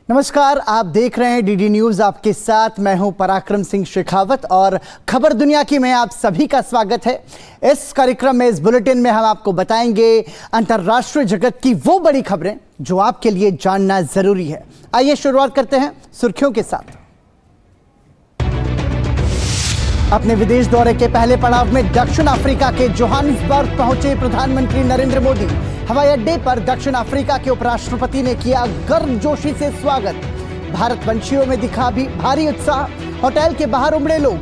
नमस्कार, आप देख रहे हैं डीडी न्यूज। आपके साथ मैं हूं पराक्रम सिंह शेखावत और खबर दुनिया की में आप सभी का स्वागत है। इस कार्यक्रम में, इस बुलेटिन में हम आपको बताएंगे अंतर्राष्ट्रीय जगत की वो बड़ी खबरें जो आपके लिए जानना जरूरी है। आइए शुरुआत करते हैं सुर्खियों के साथ। अपने विदेश दौरे के पहले पड़ाव में दक्षिण अफ्रीका के जोहानिसबर्ग पहुंचे प्रधानमंत्री नरेंद्र मोदी। हवाई अड्डे पर दक्षिण अफ्रीका के उपराष्ट्रपति ने किया गर्मजोशी से स्वागत। भारतवंशियों में दिखा भी भारी उत्साह, होटल के बाहर उमड़े लोग।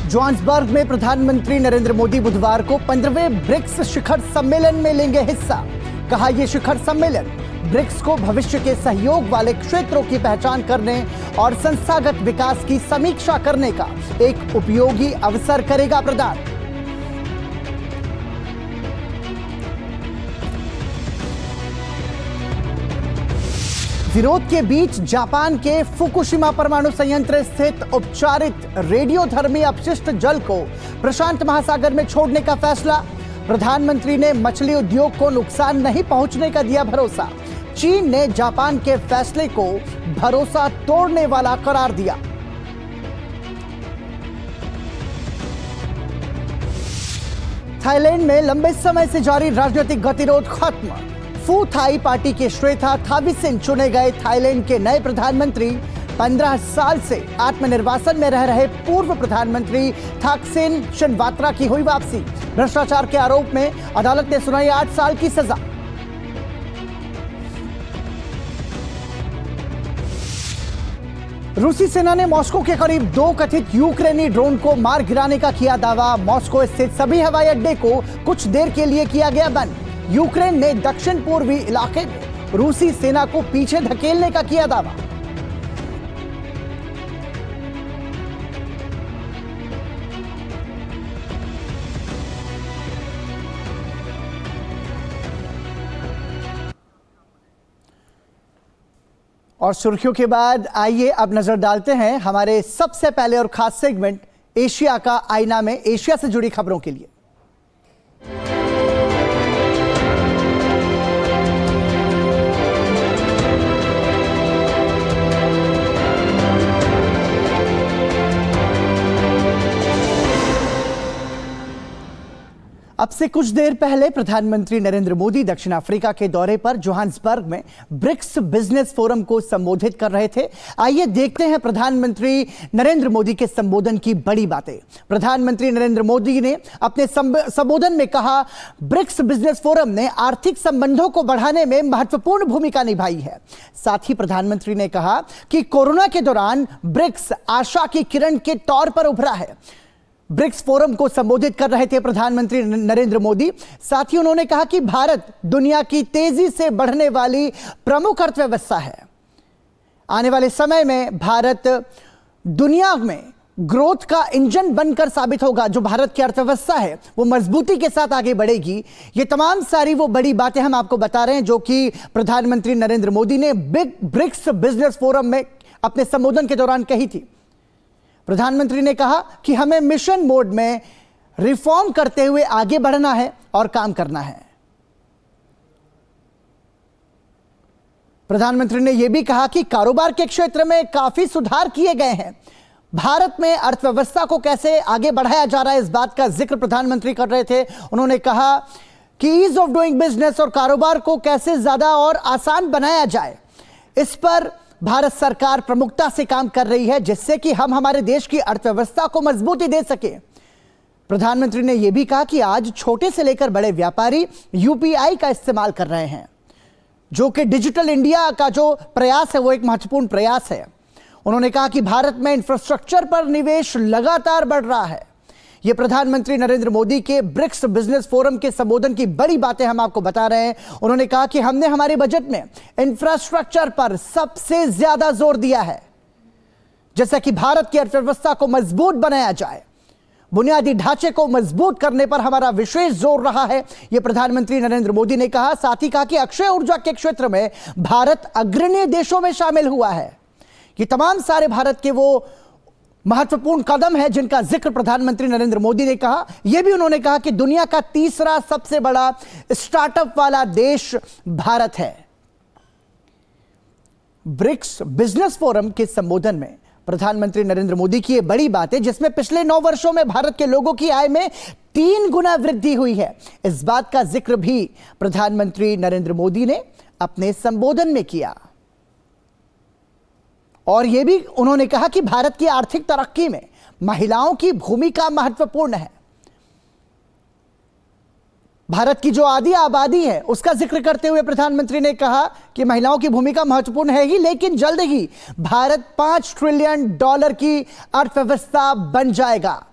जोहानिसबर्ग में प्रधानमंत्री नरेंद्र मोदी बुधवार को 15वें ब्रिक्स शिखर सम्मेलन में लेंगे हिस्सा। कहा, यह शिखर सम्मेलन ब्रिक्स को भविष्य के सहयोग वाले क्षेत्रों की पहचान करने और संस्थागत विकास की समीक्षा करने का एक उपयोगी अवसर करेगा प्रदान। विरोध के बीच जापान के फुकुशिमा परमाणु संयंत्र स्थित उपचारित रेडियोधर्मी अपशिष्ट जल को प्रशांत महासागर में छोड़ने का फैसला। प्रधानमंत्री ने मछली उद्योग को नुकसान नहीं पहुंचने का दिया भरोसा। चीन ने जापान के फैसले को भरोसा तोड़ने वाला करार दिया। थाईलैंड में लंबे समय से जारी राजनीतिक गतिरोध खत्म। फू थाई पार्टी के श्वेता थाविसिन चुने गए थाईलैंड के नए प्रधानमंत्री। 15 साल से आत्मनिर्वासन में रह रहे पूर्व प्रधानमंत्री थाकसिन शिनवात्रा की हुई वापसी। भ्रष्टाचार के आरोप में अदालत ने सुनाई 8 साल की सजा। रूसी सेना ने मॉस्को के करीब 2 कथित यूक्रेनी ड्रोन को मार गिराने का किया दावा। मॉस्को स्थित सभी हवाई अड्डे को कुछ देर के लिए किया गया बंद। यूक्रेन ने दक्षिण पूर्वी इलाके में रूसी सेना को पीछे धकेलने का किया दावा। और सुर्खियों के बाद आइए अब नजर डालते हैं हमारे सबसे पहले और खास सेगमेंट एशिया का आईना में एशिया से जुड़ी खबरों के लिए। अब से कुछ देर पहले प्रधानमंत्री नरेंद्र मोदी दक्षिण अफ्रीका के दौरे पर जोहानिसबर्ग में ब्रिक्स बिजनेस फोरम को संबोधित कर रहे थे। आइए देखते हैं प्रधानमंत्री नरेंद्र मोदी के संबोधन की बड़ी बातें। प्रधानमंत्री नरेंद्र मोदी ने अपने संबोधन में कहा, ब्रिक्स बिजनेस फोरम ने आर्थिक संबंधों को बढ़ाने में महत्वपूर्ण भूमिका निभाई है। साथ ही प्रधानमंत्री ने कहा कि कोरोना के दौरान ब्रिक्स आशा की किरण के तौर पर उभरा है। ब्रिक्स फोरम को संबोधित कर रहे थे प्रधानमंत्री नरेंद्र मोदी। साथ ही उन्होंने कहा कि भारत दुनिया की तेजी से बढ़ने वाली प्रमुख अर्थव्यवस्था है। आने वाले समय में भारत दुनिया में ग्रोथ का इंजन बनकर साबित होगा। जो भारत की अर्थव्यवस्था है वो मजबूती के साथ आगे बढ़ेगी। ये तमाम सारी वो बड़ी बातें हम आपको बता रहे हैं जो कि प्रधानमंत्री नरेंद्र मोदी ने ब्रिक्स बिजनेस फोरम में अपने संबोधन के दौरान कही थी। प्रधानमंत्री ने कहा कि हमें मिशन मोड में रिफॉर्म करते हुए आगे बढ़ना है और काम करना है। प्रधानमंत्री ने यह भी कहा कि कारोबार के क्षेत्र में काफी सुधार किए गए हैं। भारत में अर्थव्यवस्था को कैसे आगे बढ़ाया जा रहा है, इस बात का जिक्र प्रधानमंत्री कर रहे थे। उन्होंने कहा कि ईज ऑफ डूइंग बिजनेस और कारोबार को कैसे ज्यादा और आसान बनाया जाए, इस पर भारत सरकार प्रमुखता से काम कर रही है, जिससे कि हम हमारे देश की अर्थव्यवस्था को मजबूती दे सके। प्रधानमंत्री ने यह भी कहा कि आज छोटे से लेकर बड़े व्यापारी यूपीआई का इस्तेमाल कर रहे हैं, जो कि डिजिटल इंडिया का जो प्रयास है वो एक महत्वपूर्ण प्रयास है। उन्होंने कहा कि भारत में इंफ्रास्ट्रक्चर पर निवेश लगातार बढ़ रहा है। ये प्रधानमंत्री नरेंद्र मोदी के ब्रिक्स बिजनेस फोरम के संबोधन की बड़ी बातें हम आपको बता रहे हैं। उन्होंने कहा कि हमने हमारे बजट में इंफ्रास्ट्रक्चर पर सबसे ज्यादा जोर दिया है, जैसा कि भारत की अर्थव्यवस्था को मजबूत बनाया जाए, बुनियादी ढांचे को मजबूत करने पर हमारा विशेष जोर रहा है, यह प्रधानमंत्री नरेंद्र मोदी ने कहा। साथ ही कहा कि अक्षय ऊर्जा के क्षेत्र में भारत अग्रणी देशों में शामिल हुआ है। ये तमाम सारे भारत के वो महत्वपूर्ण कदम है जिनका जिक्र प्रधानमंत्री नरेंद्र मोदी ने कहा। यह भी उन्होंने कहा कि दुनिया का तीसरा सबसे बड़ा स्टार्टअप वाला देश भारत है। ब्रिक्स बिजनेस फोरम के संबोधन में प्रधानमंत्री नरेंद्र मोदी की यह बड़ी बात है, जिसमें पिछले 9 वर्षों में भारत के लोगों की आय में 3 गुना वृद्धि हुई है। इस बात का जिक्र भी प्रधानमंत्री नरेंद्र मोदी ने अपने संबोधन में किया और यह भी उन्होंने कहा कि भारत की आर्थिक तरक्की में महिलाओं की भूमिका महत्वपूर्ण है। भारत की जो आधी आबादी है उसका जिक्र करते हुए प्रधानमंत्री ने कहा कि महिलाओं की भूमिका महत्वपूर्ण है ही, लेकिन जल्द ही भारत $5 ट्रिलियन की अर्थव्यवस्था बन जाएगा।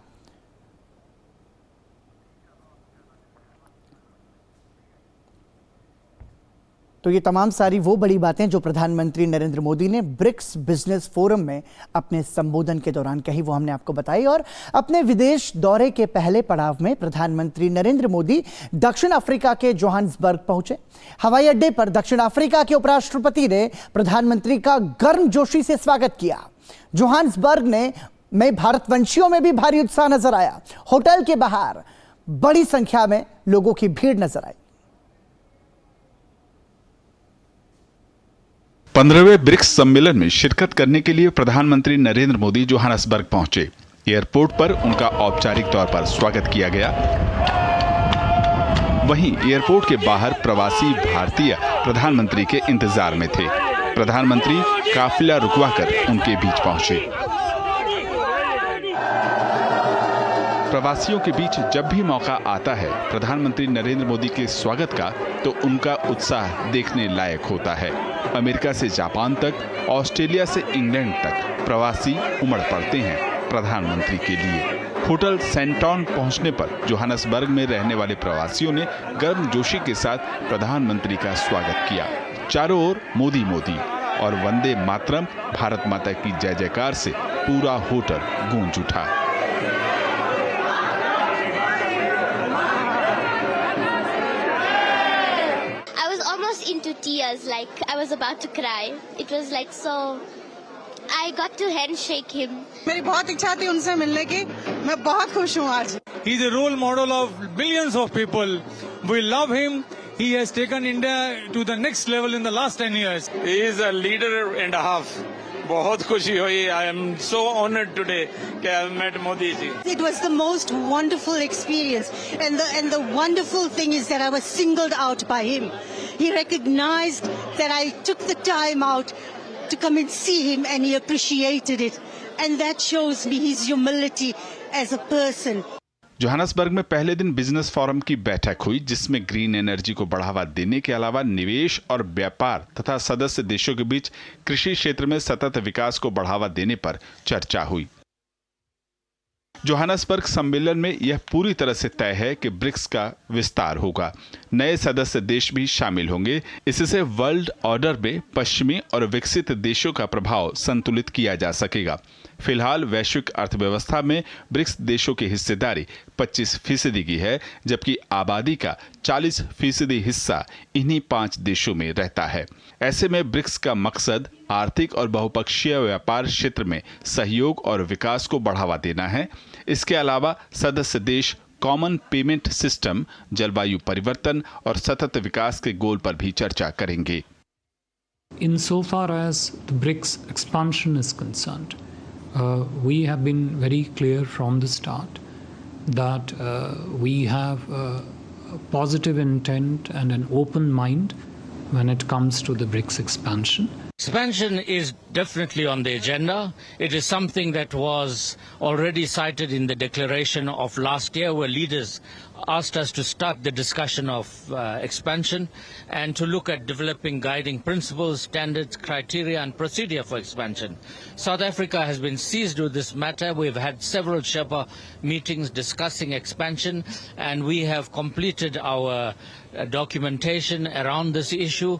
तो ये तमाम सारी वो बड़ी बातें जो प्रधानमंत्री नरेंद्र मोदी ने ब्रिक्स बिजनेस फोरम में अपने संबोधन के दौरान कही, वो हमने आपको बताई। और अपने विदेश दौरे के पहले पड़ाव में प्रधानमंत्री नरेंद्र मोदी दक्षिण अफ्रीका के जोहान्सबर्ग पहुंचे। हवाई अड्डे पर दक्षिण अफ्रीका के उपराष्ट्रपति ने प्रधानमंत्री का गर्मजोशी से स्वागत किया। जोहान्सबर्ग में भारतवंशियों में भी भारी उत्साह नजर आया। होटल के बाहर बड़ी संख्या में लोगों की भीड़ नजर आई। 15वें ब्रिक्स सम्मेलन में शिरकत करने के लिए प्रधानमंत्री नरेंद्र मोदी जोहान्सबर्ग पहुंचे। एयरपोर्ट पर उनका औपचारिक तौर पर स्वागत किया गया। वहीं एयरपोर्ट के बाहर प्रवासी भारतीय प्रधानमंत्री के इंतजार में थे। प्रधानमंत्री काफिला रुकवाकर उनके बीच पहुंचे। प्रवासियों के बीच जब भी मौका आता है प्रधानमंत्री नरेंद्र मोदी के स्वागत का, तो उनका उत्साह देखने लायक होता है। अमेरिका से जापान तक, ऑस्ट्रेलिया से इंग्लैंड तक प्रवासी उमड़ पड़ते हैं प्रधानमंत्री के लिए। होटल सेंटॉन पहुंचने पर जोहान्सबर्ग में रहने वाले प्रवासियों ने गर्मजोशी के साथ प्रधानमंत्री का स्वागत किया। चारों ओर मोदी मोदी और वंदे मातरम, भारत माता की जय जयकार से पूरा होटल गूंज उठा। Into tears, like I was about to cry. It was like so. I got to handshake him. मेरी बहुत इच्छा थी उनसे मिलने की। मैं बहुत खुश हूँ आज। He is a role model of billions of people. We love him. He has taken India to the next level in the last 10 years. He is a leader and a half. बहुत खुशी हुई। I am so honored today कि I met Modi ji. It was the most wonderful experience, and the wonderful thing is that I was singled out by him. He recognized that I took the time out to come and see him, and he appreciated it, and that shows me his humility as a person. Johannesburg में पहले दिन business forum की बैठक हुई, जिसमें green energy को बढ़ावा देने के अलावा निवेश और व्यापार तथा सदस्य देशों के बीच कृषि क्षेत्र में सतत विकास को बढ़ावा देने पर चर्चा हुई। जोहान्सबर्ग सम्मेलन में यह पूरी तरह से तय है कि ब्रिक्स का विस्तार होगा। नए सदस्य देश भी शामिल होंगे। इससे वर्ल्ड ऑर्डर में पश्चिमी और विकसित देशों का प्रभाव संतुलित किया जा सकेगा। फिलहाल वैश्विक अर्थव्यवस्था में ब्रिक्स देशों की हिस्सेदारी 25% की है, जबकि आबादी का 40% हिस्सा इन्हीं 5 देशों में रहता है। ऐसे में ब्रिक्स का मकसद आर्थिक और बहुपक्षीय व्यापार क्षेत्र में सहयोग और विकास को बढ़ावा देना है। इसके अलावा सदस्य देश कॉमन पेमेंट सिस्टम, जलवायु परिवर्तन और सतत विकास के गोल पर भी चर्चा करेंगे। Insofar as the BRICS expansion is concerned, we have been very clear from the start that we have a positive intent and an open mind when it comes to the BRICS expansion. Expansion is definitely on the agenda. It is something that was already cited in the declaration of last year, where leaders asked us to start the discussion of expansion and to look at developing guiding principles, standards, criteria and procedure for expansion. South Africa has been seized with this matter. We've had several Sherpa meetings discussing expansion, and we have completed our documentation around this issue.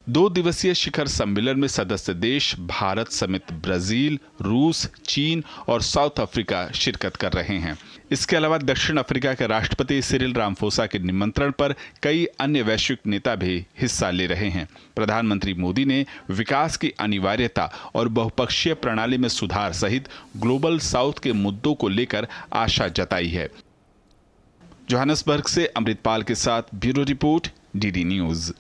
2 दिवसीय शिखर सम्मेलन में सदस्य देश भारत समेत Brazil, रूस, चीन और south Africa शिरकत कर रहे हैं। इसके अलावा दक्षिण अफ्रीका के राष्ट्रपति सिरिल रामफोसा के निमंत्रण पर कई अन्य वैश्विक नेता भी हिस्सा ले रहे हैं। प्रधानमंत्री मोदी ने विकास की अनिवार्यता और बहुपक्षीय प्रणाली में सुधार सहित ग्लोबल साउथ के मुद्दों को लेकर आशा जताई है। जोहान्सबर्ग से अमृतपाल के साथ ब्यूरो रिपोर्ट, डीडी न्यूज।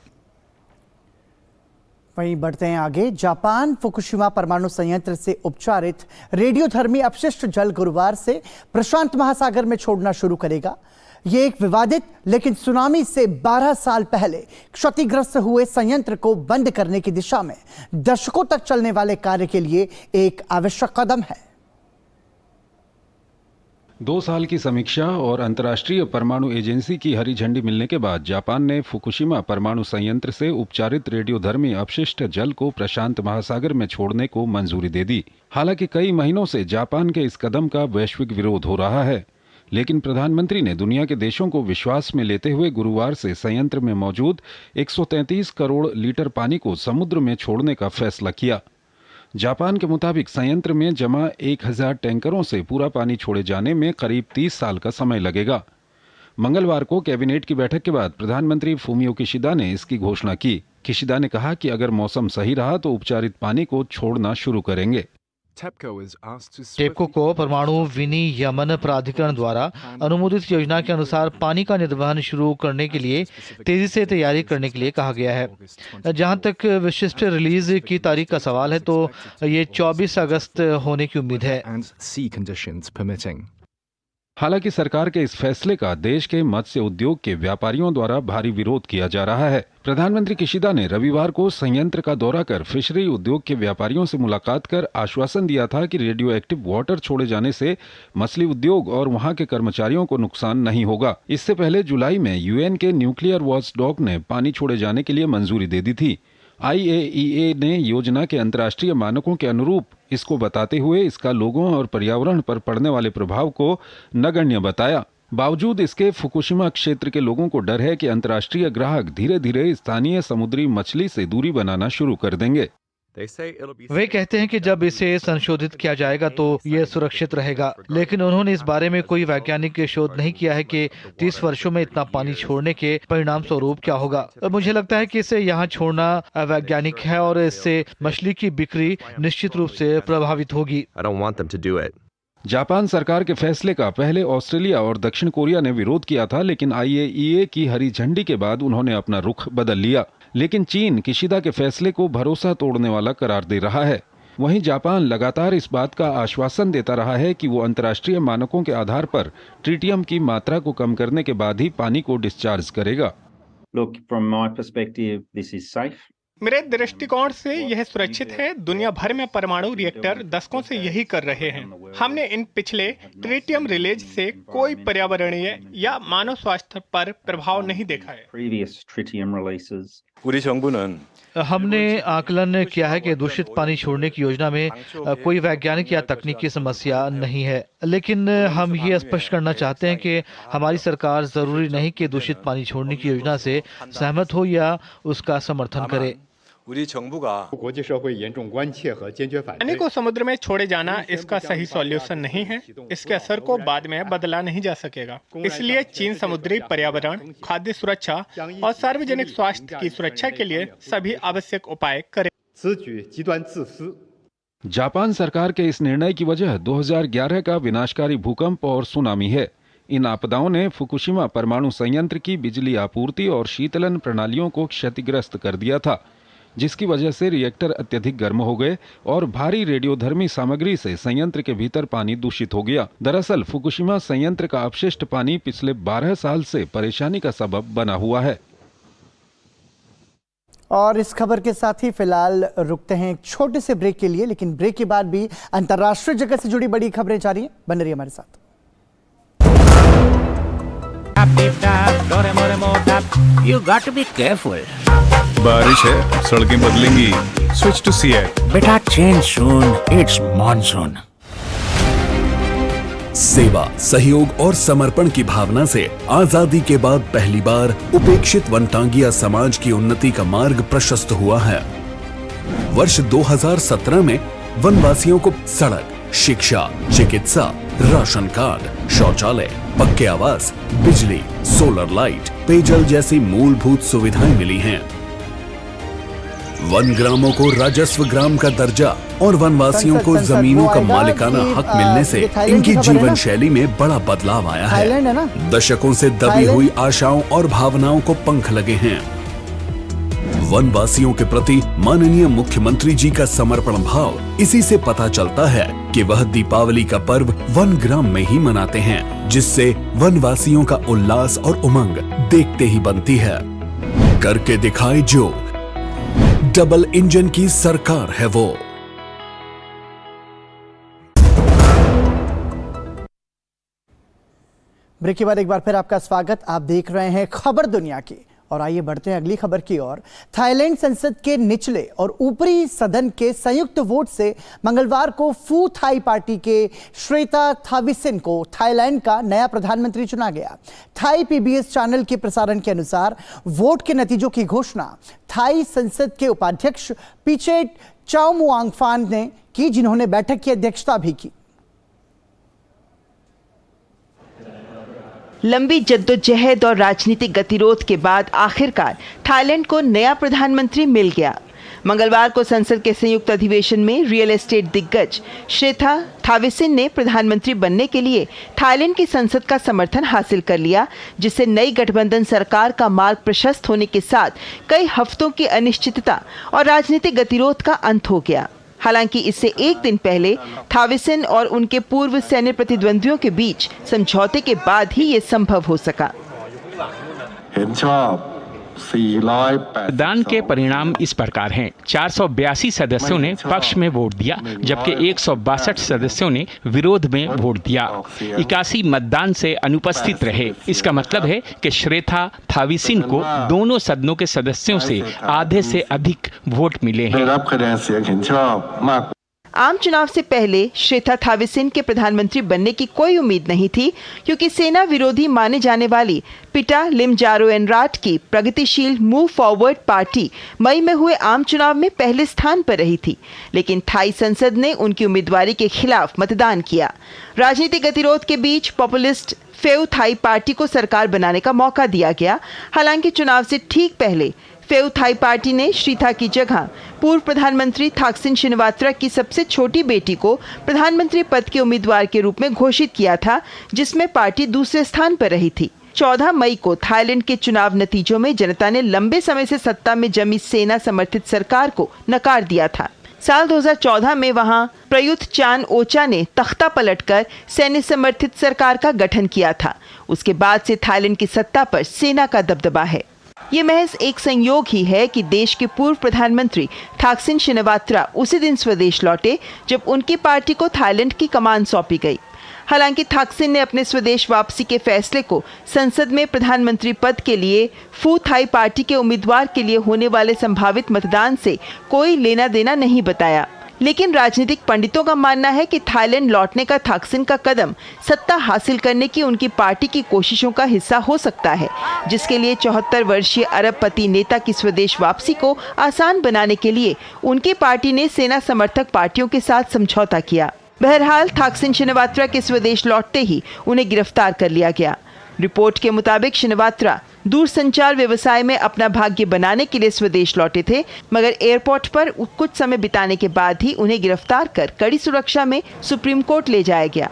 वहीं बढ़ते हैं आगे। जापान फुकुशिमा परमाणु संयंत्र से उपचारित रेडियोधर्मी अपशिष्ट जल गुरुवार से प्रशांत महासागर में छोड़ना शुरू करेगा। ये एक विवादित लेकिन सुनामी से 12 साल पहले क्षतिग्रस्त हुए संयंत्र को बंद करने की दिशा में दशकों तक चलने वाले कार्य के लिए एक आवश्यक कदम है। 2 साल की समीक्षा और अंतर्राष्ट्रीय परमाणु एजेंसी की हरी झंडी मिलने के बाद जापान ने फुकुशिमा परमाणु संयंत्र से उपचारित रेडियोधर्मी अपशिष्ट जल को प्रशांत महासागर में छोड़ने को मंजूरी दे दी। हालांकि कई महीनों से जापान के इस कदम का वैश्विक विरोध हो रहा है, लेकिन प्रधानमंत्री ने दुनिया के देशों को विश्वास में लेते हुए गुरुवार से संयंत्र में मौजूद 133 करोड़ लीटर पानी को समुद्र में छोड़ने का फैसला किया। जापान के मुताबिक संयंत्र में जमा 1000 टैंकरों से पूरा पानी छोड़े जाने में करीब 30 साल का समय लगेगा। मंगलवार को कैबिनेट की बैठक के बाद प्रधानमंत्री फूमियो किशिदा ने इसकी घोषणा की। किशिदा ने कहा कि अगर मौसम सही रहा तो उपचारित पानी को छोड़ना शुरू करेंगे। टेपको को परमाणु विनियमन प्राधिकरण द्वारा अनुमोदित योजना के अनुसार पानी का निर्वहन शुरू करने के लिए तेजी से तैयारी करने के लिए कहा गया है। जहां तक विशिष्ट रिलीज की तारीख का सवाल है तो ये 24 अगस्त होने की उम्मीद है। हालांकि सरकार के इस फैसले का देश के मत्स्य उद्योग के व्यापारियों द्वारा भारी विरोध किया जा रहा है। प्रधानमंत्री किशिदा ने रविवार को संयंत्र का दौरा कर फिशरी उद्योग के व्यापारियों से मुलाकात कर आश्वासन दिया था कि रेडियो एक्टिव वाटर छोड़े जाने से मछली उद्योग और वहां के कर्मचारियों को नुकसान नहीं होगा। इससे पहले जुलाई में यूएन के न्यूक्लियर वॉचडॉग ने पानी छोड़े जाने के लिए मंजूरी दे दी थी। IAEA ने योजना के अंतर्राष्ट्रीय मानकों के अनुरूप इसको बताते हुए इसका लोगों और पर्यावरण पर पड़ने वाले प्रभाव को नगण्य बताया। बावजूद इसके फुकुशिमा क्षेत्र के लोगों को डर है कि अंतर्राष्ट्रीय ग्राहक धीरे धीरे स्थानीय समुद्री मछली से दूरी बनाना शुरू कर देंगे। वे कहते हैं कि जब इसे संशोधित किया जाएगा तो ये सुरक्षित रहेगा, लेकिन उन्होंने इस बारे में कोई वैज्ञानिक शोध नहीं किया है कि 30 वर्षों में इतना पानी छोड़ने के परिणाम स्वरूप क्या होगा। मुझे लगता है कि इसे यहाँ छोड़ना अवैज्ञानिक है और इससे मछली की बिक्री निश्चित रूप से प्रभावित होगी। जापान सरकार के फैसले का पहले ऑस्ट्रेलिया और दक्षिण कोरिया ने विरोध किया था, लेकिन IAEA की हरी झंडी के बाद उन्होंने अपना रुख बदल लिया। लेकिन चीन किशिदा के फैसले को भरोसा तोड़ने वाला करार दे रहा है। वहीं जापान लगातार इस बात का आश्वासन देता रहा है कि वो अंतर्राष्ट्रीय मानकों के आधार पर ट्रिटियम की मात्रा को कम करने के बाद ही पानी को डिस्चार्ज करेगा। मेरे दृष्टिकोण से यह सुरक्षित है। दुनिया भर में परमाणु रिएक्टर दशकों से यही कर रहे हैं। हमने इन पिछले ट्रिटियम रिलीज से कोई पर्यावरणीय या मानव स्वास्थ्य पर प्रभाव नहीं देखा है। हमने आकलन किया है कि दूषित पानी छोड़ने की योजना में कोई वैज्ञानिक या तकनीकी समस्या नहीं है, लेकिन हम ये स्पष्ट करना चाहते हैं कि हमारी सरकार जरूरी नहीं कि दूषित पानी छोड़ने की योजना से सहमत हो या उसका समर्थन करे। पानी को समुद्र में छोड़े जाना इसका सही सॉल्यूशन नहीं है। इसके असर को बाद में बदला नहीं जा सकेगा। इसलिए चीन समुद्री पर्यावरण, खाद्य सुरक्षा और सार्वजनिक स्वास्थ्य की सुरक्षा के लिए सभी आवश्यक उपाय करे। जापान सरकार के इस निर्णय की वजह 2011 का विनाशकारी भूकंप और सुनामी है। इन आपदाओं ने फुकुशिमा परमाणु संयंत्र की बिजली आपूर्ति और शीतलन प्रणालियों को क्षतिग्रस्त कर दिया था, जिसकी वजह से रिएक्टर अत्यधिक गर्म हो गए और भारी रेडियोधर्मी सामग्री से संयंत्र के भीतर पानी दूषित हो गया। दरअसल फुकुशिमा संयंत्र का अपशिष्ट पानी पिछले 12 साल से परेशानी का सबब बना हुआ है। और इस खबर के साथ ही फिलहाल रुकते हैं एक छोटे से ब्रेक के लिए, लेकिन ब्रेक के बाद भी अंतर्राष्ट्रीय जगत से जुड़ी बड़ी खबरें जारी हैं। बने रहिए हमारे साथ। You got to be careful. बारिश है, सड़कें बदलेंगी। Switch to Seat. बेटा change soon. It's monsoon. सेवा, सहयोग और समर्पण की भावना से आजादी के बाद पहली बार उपेक्षित वनटांगिया समाज की उन्नति का मार्ग प्रशस्त हुआ है। वर्ष 2017 में वनवासियों को सड़क, शिक्षा, चिकित्सा, राशन कार्ड, शौचालय, पक्के आवास, बिजली, सोलर लाइट, पेयजल जैसी मूलभूत सुविधाएं मिली हैं। वन ग्रामों को राजस्व ग्राम का दर्जा और वनवासियों को जमीनों का मालिकाना हक मिलने से इनकी जीवन शैली में बड़ा बदलाव आया है। दशकों से दबी हुई आशाओं और भावनाओं को पंख लगे हैं। वनवासियों के प्रति माननीय मुख्यमंत्री जी का समर्पण भाव इसी से पता चलता है कि वह दीपावली का पर्व वन ग्राम में ही मनाते हैं, जिससे वनवासियों का उल्लास और उमंग देखते ही बनती है। करके दिखाए जो, डबल इंजन की सरकार है वो। ब्रेक के बाद एक बार फिर आपका स्वागत। आप देख रहे हैं खबर दुनिया की और आइए बढ़ते हैं अगली खबर की ओर। थाईलैंड संसद के निचले और ऊपरी सदन के संयुक्त वोट से मंगलवार को फू थाई पार्टी के श्वेता थाविसिन को थाईलैंड का नया प्रधानमंत्री चुना गया। थाई पीबीएस चैनल के प्रसारण के अनुसार वोट के नतीजों की घोषणा थाई संसद के उपाध्यक्ष पिचेट चाओमुआंगफान ने की, जिन्होंने बैठक की अध्यक्षता भी की। लंबी जद्दोजहद और राजनीतिक गतिरोध के बाद आखिरकार थाईलैंड को नया प्रधानमंत्री मिल गया। मंगलवार को संसद के संयुक्त अधिवेशन में रियल एस्टेट दिग्गज श्वेता थाविसिन ने प्रधानमंत्री बनने के लिए थाईलैंड की संसद का समर्थन हासिल कर लिया, जिससे नई गठबंधन सरकार का मार्ग प्रशस्त होने के साथ कई हफ्तों की अनिश्चितता और राजनीतिक गतिरोध का अंत हो गया। हालांकि इससे एक दिन पहले थाविसिन और उनके पूर्व सैन्य प्रतिद्वंद्वियों के बीच समझौते के बाद ही ये संभव हो सका। मतदान के परिणाम इस प्रकार हैं। 482 सदस्यों ने पक्ष में वोट दिया, जबकि 162 सदस्यों ने विरोध में वोट दिया। 81 मतदान से अनुपस्थित रहे। इसका मतलब है कि श्वेता थाविसिन को दोनों सदनों के सदस्यों से आधे से अधिक वोट मिले हैं। आम चुनाव से पहले श्वेता थाविसिन के प्रधानमंत्री बनने की कोई उम्मीद नहीं थी, क्योंकि सेना विरोधी माने जाने वाली पिटा लिमजारोएनराट की प्रगतिशील मूव फॉरवर्ड पार्टी मई में हुए आम चुनाव में पहले स्थान पर रही थी, लेकिन थाई संसद ने उनकी उम्मीदवारी के खिलाफ मतदान किया। राजनीतिक गतिरोध के बीच पॉपुलिस्ट फेउ थाई पार्टी को सरकार बनाने का मौका दिया गया। हालांकि चुनाव से ठीक पहले फेउ थाई पार्टी ने श्रीथा की जगह पूर्व प्रधानमंत्री थाकसिन शिनवात्रा की सबसे छोटी बेटी को प्रधानमंत्री पद के उम्मीदवार के रूप में घोषित किया था, जिसमें पार्टी दूसरे स्थान पर रही थी। 14 मई को थाईलैंड के चुनाव नतीजों में जनता ने लंबे समय से सत्ता में जमी सेना समर्थित सरकार को नकार दिया था। साल 2014 में वहां प्रयुत चान ओचा ने तख्ता पलटकर सैन्य समर्थित सरकार का गठन किया था। उसके बाद से थाईलैंड की सत्ता पर सेना का दबदबा है। ये महज एक संयोग ही है कि देश के पूर्व प्रधानमंत्री थाकसिन शिनवात्रा उसी दिन स्वदेश लौटे जब उनकी पार्टी को थाईलैंड की कमान सौंपी गई। हालांकि थाकसिन ने अपने स्वदेश वापसी के फैसले को संसद में प्रधानमंत्री पद के लिए फू थाई पार्टी के उम्मीदवार के लिए होने वाले संभावित मतदान से कोई लेना देना नहीं बताया। लेकिन राजनीतिक पंडितों का मानना है कि थाईलैंड लौटने का थाकसिन का कदम सत्ता हासिल करने की उनकी पार्टी की कोशिशों का हिस्सा हो सकता है, जिसके लिए 74 वर्षीय अरबपति नेता की स्वदेश वापसी को आसान बनाने के लिए उनकी पार्टी ने सेना समर्थक पार्टियों के साथ समझौता किया। बहरहाल थाकसिन शिनवात्रा के स्वदेश लौटते ही उन्हें गिरफ्तार कर लिया गया। रिपोर्ट के मुताबिक शिनवात्रा दूरसंचार व्यवसाय में अपना भाग्य बनाने के लिए स्वदेश लौटे थे, मगर एयरपोर्ट पर कुछ समय बिताने के बाद ही उन्हें गिरफ्तार कर कड़ी सुरक्षा में सुप्रीम कोर्ट ले जाया गया।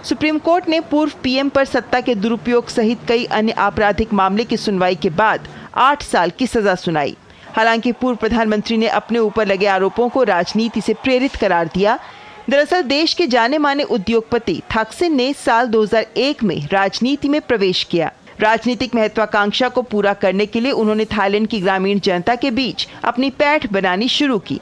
सुप्रीम कोर्ट ने पूर्व पीएम पर सत्ता के दुरुपयोग सहित कई अन्य आपराधिक मामले की सुनवाई के बाद 8 साल की सजा सुनाई। हालांकि पूर्व प्रधानमंत्री ने अपने ऊपर लगे आरोपों को राजनीति से प्रेरित करार दिया। दरअसल देश के जाने माने उद्योगपति थाकसिन ने साल 2001 में राजनीति में प्रवेश किया। राजनीतिक महत्वाकांक्षा को पूरा करने के लिए उन्होंने थाईलैंड की ग्रामीण जनता के बीच अपनी पैठ बनानी शुरू की।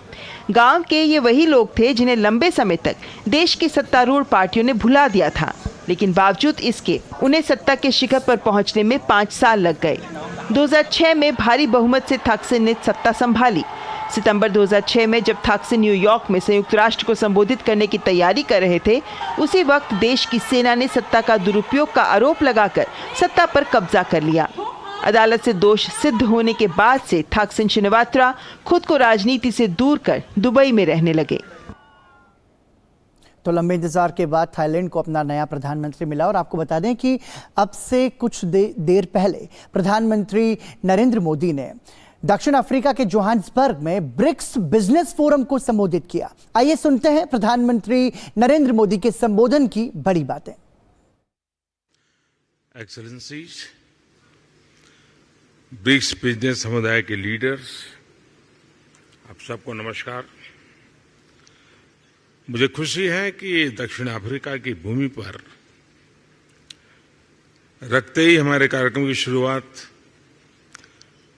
गांव के ये वही लोग थे जिन्हें लंबे समय तक देश की सत्तारूढ़ पार्टियों ने भुला दिया था, लेकिन बावजूद इसके उन्हें सत्ता के शिखर पर पहुंचने में 5 साल लग गए। 2006 में भारी बहुमत से थाकसिन ने सत्ता संभाली। सितंबर 2006 में जब थाकसिन न्यूयॉर्क में संयुक्त राष्ट्र को संबोधित करने की तैयारी कर रहे थे, उसी वक्त देश की सेना ने सत्ता का दुरुपयोग का आरोप लगाकर सत्ता पर कब्जा कर लिया। अदालत से दोष सिद्ध होने के बाद से थाकसिन शिनवात्रा खुद को राजनीति से दूर कर दुबई में रहने लगे। तो लंबे इंतजार के बाद थाईलैंड को अपना नया प्रधानमंत्री मिला और आपको बता दें कि अब से कुछ देर पहले प्रधानमंत्री नरेंद्र मोदी ने दक्षिण अफ्रीका के जोहान्सबर्ग में ब्रिक्स बिजनेस फोरम को संबोधित किया। आइए सुनते हैं प्रधानमंत्री नरेंद्र मोदी के संबोधन की बड़ी बातें। एक्सेलेंसीज, ब्रिक्स बिजनेस समुदाय के लीडर्स, आप सबको नमस्कार। मुझे खुशी है कि दक्षिण अफ्रीका की भूमि पर रखते ही हमारे कार्यक्रम की शुरुआत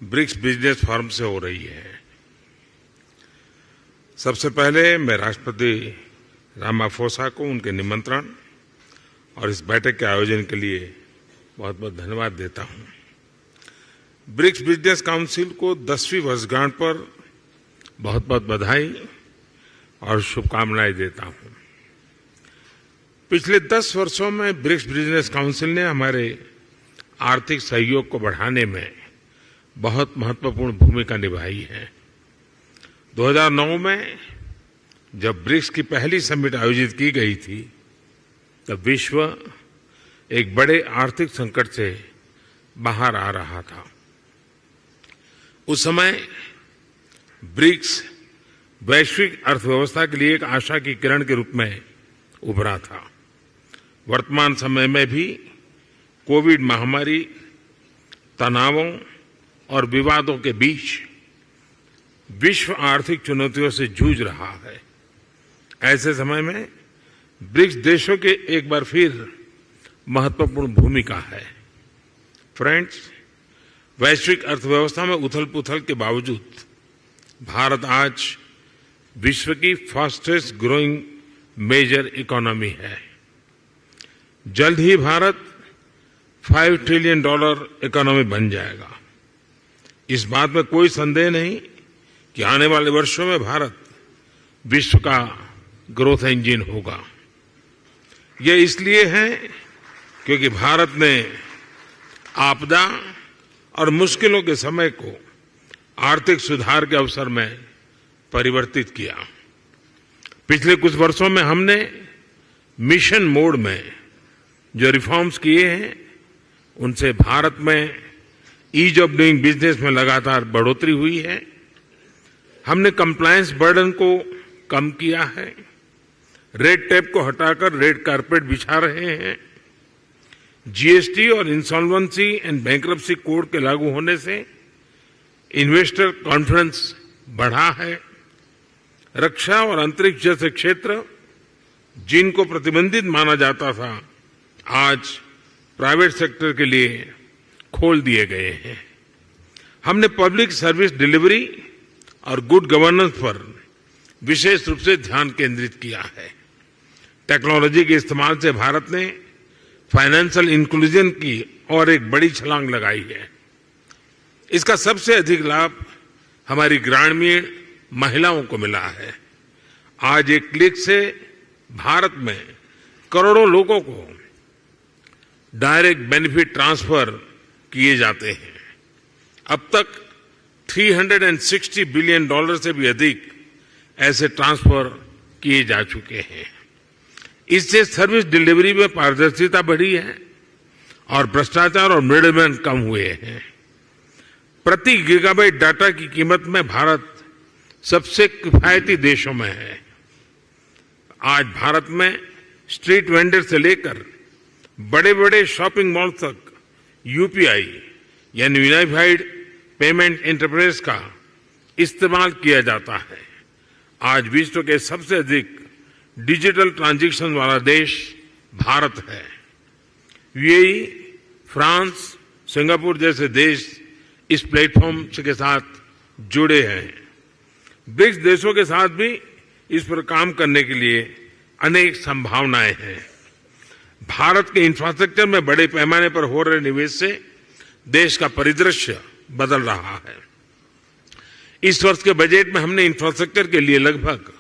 ब्रिक्स बिजनेस फोरम से हो रही है। सबसे पहले मैं राष्ट्रपति रामाफोसा को उनके निमंत्रण और इस बैठक के आयोजन के लिए बहुत बहुत धन्यवाद देता हूं। ब्रिक्स बिजनेस काउंसिल को 10वीं वर्षगांठ पर बहुत बहुत बधाई और शुभकामनाएं देता हूं। पिछले 10 वर्षों में ब्रिक्स बिजनेस काउंसिल ने हमारे आर्थिक सहयोग को बढ़ाने में बहुत महत्वपूर्ण भूमिका निभाई है। 2009 में जब ब्रिक्स की पहली समिट आयोजित की गई थी, तब विश्व एक बड़े आर्थिक संकट से बाहर आ रहा था। उस समय ब्रिक्स वैश्विक अर्थव्यवस्था के लिए एक आशा की किरण के रूप में उभरा था। वर्तमान समय में भी कोविड महामारी, तनावों और विवादों के बीच विश्व आर्थिक चुनौतियों से जूझ रहा है। ऐसे समय में ब्रिक्स देशों के एक बार फिर महत्वपूर्ण भूमिका है। फ्रेंड्स, वैश्विक अर्थव्यवस्था में उथल-पुथल के बावजूद भारत आज विश्व की फास्टेस्ट ग्रोइंग मेजर इकोनॉमी है। जल्द ही भारत $5 ट्रिलियन इकोनॉमी बन जाएगा। इस बात में कोई संदेह नहीं कि आने वाले वर्षों में भारत विश्व का ग्रोथ इंजन होगा। ये इसलिए है क्योंकि भारत ने आपदा और मुश्किलों के समय को आर्थिक सुधार के अवसर में परिवर्तित किया। पिछले कुछ वर्षों में हमने मिशन मोड में जो रिफॉर्म्स किए हैं, उनसे भारत में ईज ऑफ डूइंग बिजनेस में लगातार बढ़ोतरी हुई है। हमने कंप्लायंस बर्डन को कम किया है, रेड टेप को हटाकर रेड कारपेट बिछा रहे हैं। जीएसटी और इंसॉल्वेंसी एंड बैंक्रप्सी कोड के लागू होने से इन्वेस्टर कॉन्फिडेंस बढ़ा है। रक्षा और अंतरिक्ष जैसे क्षेत्र जिनको प्रतिबंधित माना जाता था, आज प्राइवेट सेक्टर के लिए खोल दिए गए हैं। हमने पब्लिक सर्विस डिलीवरी और गुड गवर्नेंस पर विशेष रूप से ध्यान केंद्रित किया है। टेक्नोलॉजी के इस्तेमाल से भारत ने फाइनेंशियल इंक्लूजन की और एक बड़ी छलांग लगाई है। इसका सबसे अधिक लाभ हमारी ग्रामीण महिलाओं को मिला है। आज एक क्लिक से भारत में करोड़ों लोगों को डायरेक्ट बेनिफिट ट्रांसफर किए जाते हैं। अब तक $360 बिलियन से भी अधिक ऐसे ट्रांसफर किए जा चुके हैं। इससे सर्विस डिलीवरी में पारदर्शिता बढ़ी है और भ्रष्टाचार और मिडलमैन कम हुए हैं। प्रति गीगाबाइट डाटा की कीमत में भारत सबसे किफायती देशों में है। आज भारत में स्ट्रीट वेंडर से लेकर बड़े बड़े शॉपिंग मॉल तक यूपीआई यानी यूनिफाइड पेमेंट इंटरफेस का इस्तेमाल किया जाता है। आज विश्व के सबसे अधिक डिजिटल ट्रांजैक्शन वाला देश भारत है। यूएई, फ्रांस, सिंगापुर जैसे देश इस प्लेटफॉर्म के साथ जुड़े हैं। ब्रिक्स देशों के साथ भी इस पर काम करने के लिए अनेक संभावनाएं हैं। भारत के इंफ्रास्ट्रक्चर में बड़े पैमाने पर हो रहे निवेश से देश का परिदृश्य बदल रहा है। इस वर्ष के बजट में हमने इंफ्रास्ट्रक्चर के लिए लगभग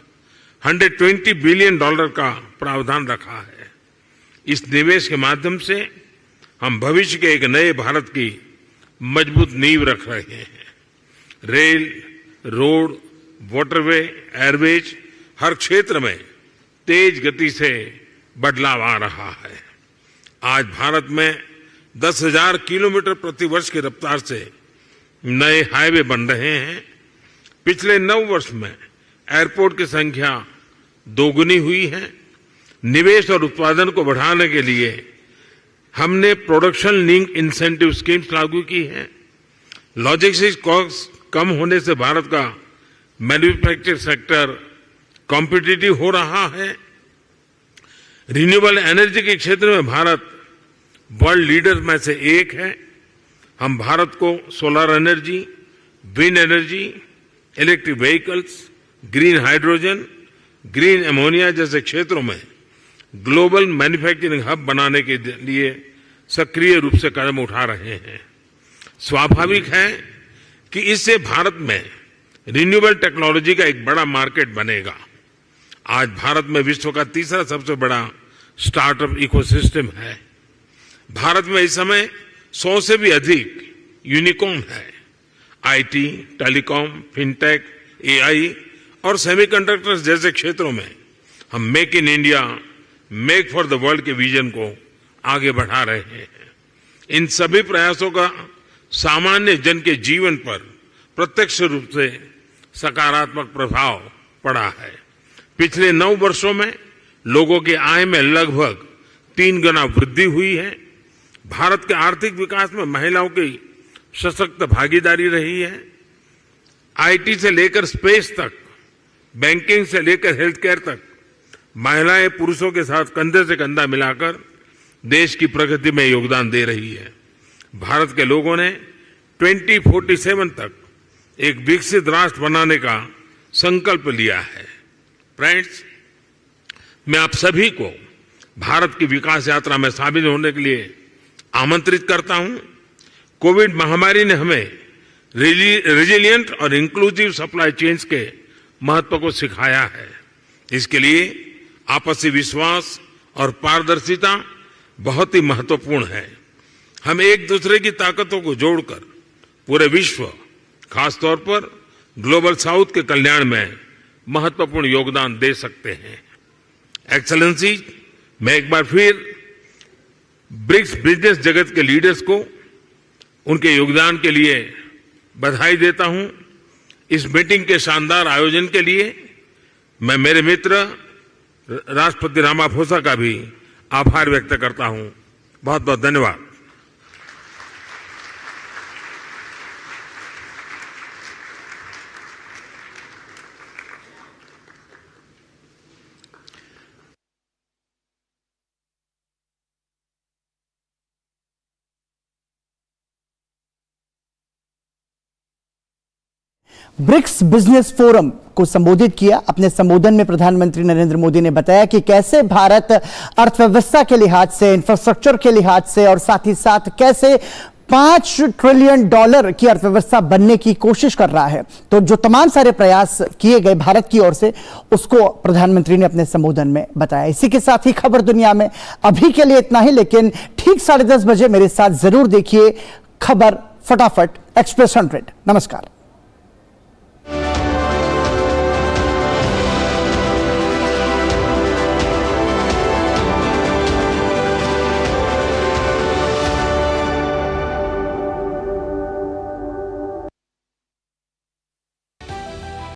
$120 बिलियन का प्रावधान रखा है। इस निवेश के माध्यम से हम भविष्य के एक नए भारत की मजबूत नींव रख रहे हैं। रेल, रोड, वाटरवे, एयरवेज हर क्षेत्र में तेज गति से बदलाव आ रहा है। आज भारत में 10,000 किलोमीटर प्रति वर्ष की रफ्तार से नए हाईवे बन रहे हैं। पिछले 9 वर्ष में एयरपोर्ट की संख्या दोगुनी हुई है। निवेश और उत्पादन को बढ़ाने के लिए हमने प्रोडक्शन लिंक इंसेंटिव स्कीम्स लागू की है। लॉजिस्टिक्स कॉस्ट कम होने से भारत का मैन्युफैक्चरिंग सेक्टर कॉम्पिटिटिव हो रहा है। रिन्यूएबल एनर्जी के क्षेत्र में भारत वर्ल्ड लीडर में से एक है। हम भारत को solar energy, wind energy, electric vehicles, green hydrogen, green ammonia जैसे क्षेत्रों में ग्लोबल मैन्युफैक्चरिंग हब बनाने के लिए सक्रिय रूप से कदम उठा रहे हैं। स्वाभाविक है कि इससे भारत में रिन्यूएबल टेक्नोलॉजी का एक बड़ा मार्केट बनेगा। आज भारत में विश्व का तीसरा सबसे बड़ा स्टार्टअप इकोसिस्टम है। भारत में इस समय 100 से भी अधिक यूनिकॉर्न है। आईटी, टेलीकॉम, फिनटेक, एआई और सेमीकंडक्टर्स जैसे क्षेत्रों में हम make in India, make for the world के विजन को आगे बढ़ा रहे हैं। इन सभी प्रयासों का सामान्य जन के जीवन पर प्रत्यक्ष रूप से सकारात्मक प्रभाव पड़ा है। पिछले 9 वर्षों में लोगों की आय में लगभग 3 गुना वृद्धि हुई है। भारत के आर्थिक विकास में महिलाओं की सशक्त भागीदारी रही है। आईटी से लेकर स्पेस तक, बैंकिंग से लेकर हेल्थ केयर तक महिलाएं पुरुषों के साथ कंधे से कंधा मिलाकर देश की प्रगति में योगदान दे रही है। भारत के लोगों ने 2047 तक एक विकसित राष्ट्र बनाने का संकल्प लिया है। फ्रेंड्स, मैं आप सभी को भारत की विकास यात्रा में शामिल होने के लिए आमंत्रित करता हूं। कोविड महामारी ने हमें रेजिलिएंट और इंक्लूसिव सप्लाई चेन्स के महत्व को सिखाया है। इसके लिए आपसी विश्वास और पारदर्शिता बहुत ही महत्वपूर्ण है। हम एक दूसरे की ताकतों को जोड़कर पूरे विश्व, खासतौर पर ग्लोबल साउथ के कल्याण में महत्वपूर्ण योगदान दे सकते हैं। एक्सेलेंसी, मैं एक बार फिर ब्रिक्स बिजनेस जगत के लीडर्स को उनके योगदान के लिए बधाई देता हूं। इस मीटिंग के शानदार आयोजन के लिए मैं मेरे मित्र राष्ट्रपति रामाफोसा का भी आभार व्यक्त करता हूं। बहुत बहुत धन्यवाद। ब्रिक्स बिजनेस फोरम को संबोधित किया। अपने संबोधन में प्रधानमंत्री नरेंद्र मोदी ने बताया कि कैसे भारत अर्थव्यवस्था के लिहाज से, इंफ्रास्ट्रक्चर के लिहाज से और साथ ही साथ कैसे $5 ट्रिलियन की अर्थव्यवस्था बनने की कोशिश कर रहा है। तो जो तमाम सारे प्रयास किए गए भारत की ओर से, उसको प्रधानमंत्री ने अपने संबोधन में बताया। इसी के साथ ही खबर दुनिया में अभी के लिए इतना ही, लेकिन ठीक 10:30 बजे मेरे साथ जरूर देखिए खबर फटाफट एक्सप्रेस 100। नमस्कार।